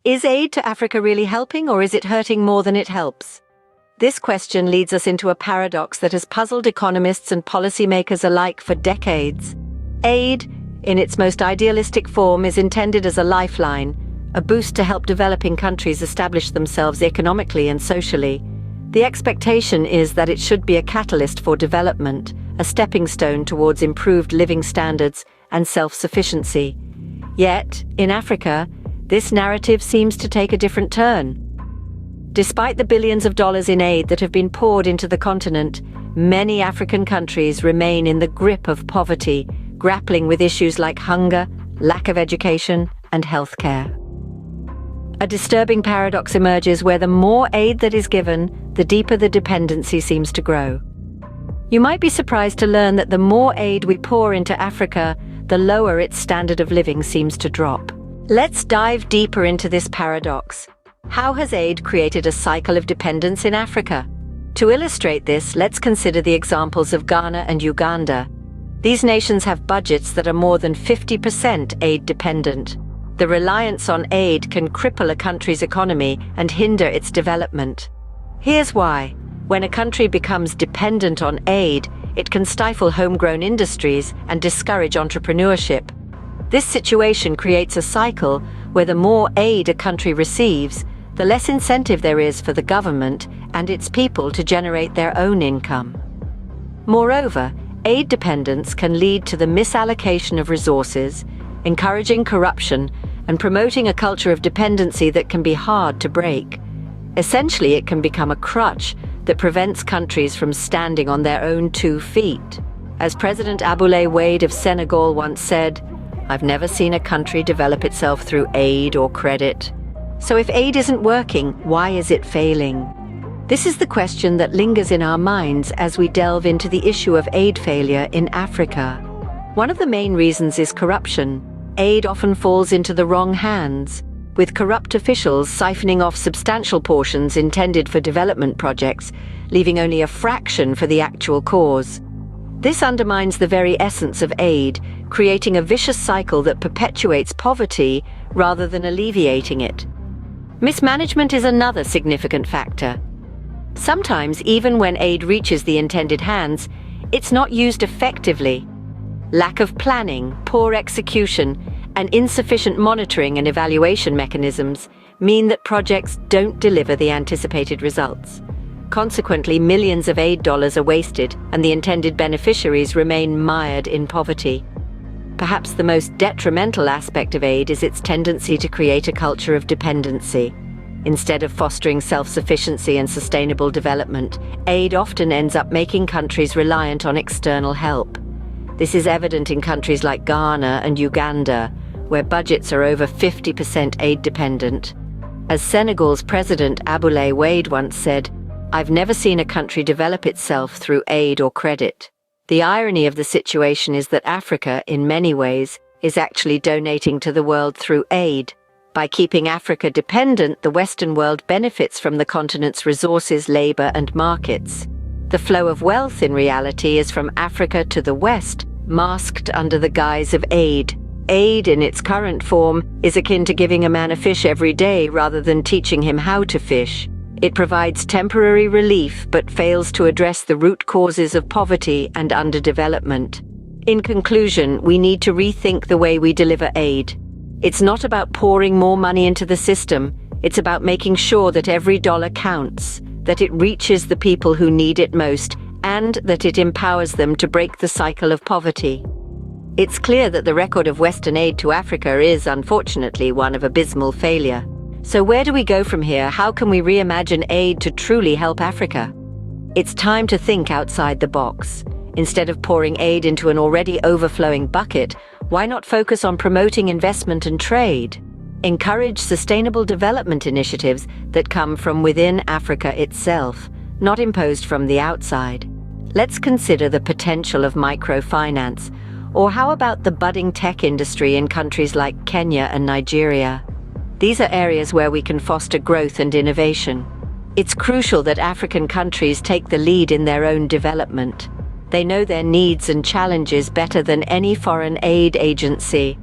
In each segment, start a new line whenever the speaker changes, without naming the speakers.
Is aid to Africa really helping, or is it hurting more than it helps? This question leads us into a paradox that has puzzled economists and policymakers alike for decades. Aid, in its most idealistic form, is intended as a lifeline, a boost to help developing countries establish themselves economically and socially. The expectation is that it should be a catalyst for development, a stepping stone towards improved living standards and self-sufficiency. Yet, in Africa, this narrative seems to take a different turn. Despite the billions of dollars in aid that have been poured into the continent, many African countries remain in the grip of poverty, grappling with issues like hunger, lack of education, and healthcare. A disturbing paradox emerges where the more aid that is given, the deeper the dependency seems to grow. You might be surprised to learn that the more aid we pour into Africa, the lower its standard of living seems to drop. Let's dive deeper into this paradox. How has aid created a cycle of dependence in Africa? To illustrate this, let's consider the examples of Ghana and Uganda. These nations have budgets that are more than 50% aid-dependent. The reliance on aid can cripple a country's economy and hinder its development. Here's why. When a country becomes dependent on aid, it can stifle homegrown industries and discourage entrepreneurship. This situation creates a cycle where the more aid a country receives, the less incentive there is for the government and its people to generate their own income. Moreover, aid dependence can lead to the misallocation of resources, encouraging corruption, and promoting a culture of dependency that can be hard to break. Essentially, it can become a crutch that prevents countries from standing on their own 2 feet. As President Aboulaye Wade of Senegal once said, "I've never seen a country develop itself through aid or credit." So if aid isn't working, why is it failing? This is the question that lingers in our minds as we delve into the issue of aid failure in Africa. One of the main reasons is corruption. Aid often falls into the wrong hands, with corrupt officials siphoning off substantial portions intended for development projects, leaving only a fraction for the actual cause. This undermines the very essence of aid, creating a vicious cycle that perpetuates poverty rather than alleviating it. Mismanagement is another significant factor. Sometimes, even when aid reaches the intended hands, it's not used effectively. Lack of planning, poor execution, and insufficient monitoring and evaluation mechanisms mean that projects don't deliver the anticipated results. Consequently, millions of aid dollars are wasted, and the intended beneficiaries remain mired in poverty. Perhaps the most detrimental aspect of aid is its tendency to create a culture of dependency. Instead of fostering self-sufficiency and sustainable development, aid often ends up making countries reliant on external help. This is evident in countries like Ghana and Uganda, where budgets are over 50% aid-dependent. As Senegal's President Aboulaye Wade once said, "I've never seen a country develop itself through aid or credit." The irony of the situation is that Africa, in many ways, is actually donating to the world through aid. By keeping Africa dependent, the Western world benefits from the continent's resources, labor, and markets. The flow of wealth, in reality, is from Africa to the West, masked under the guise of aid. Aid, in its current form, is akin to giving a man a fish every day rather than teaching him how to fish. It provides temporary relief but fails to address the root causes of poverty and underdevelopment. In conclusion, we need to rethink the way we deliver aid. It's not about pouring more money into the system, it's about making sure that every dollar counts, that it reaches the people who need it most, and that it empowers them to break the cycle of poverty. It's clear that the record of Western aid to Africa is, unfortunately, one of abysmal failure. So where do we go from here? How can we reimagine aid to truly help Africa? It's time to think outside the box. Instead of pouring aid into an already overflowing bucket, why not focus on promoting investment and trade? Encourage sustainable development initiatives that come from within Africa itself, not imposed from the outside. Let's consider the potential of microfinance. Or how about the budding tech industry in countries like Kenya and Nigeria? These are areas where we can foster growth and innovation. It's crucial that African countries take the lead in their own development. They know their needs and challenges better than any foreign aid agency.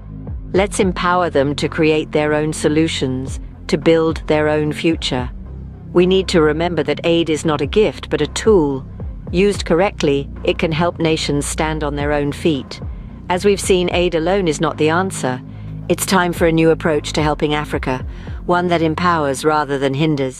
Let's empower them to create their own solutions, to build their own future. We need to remember that aid is not a gift, but a tool. Used correctly, it can help nations stand on their own feet. As we've seen, aid alone is not the answer. It's time for a new approach to helping Africa, one that empowers rather than hinders.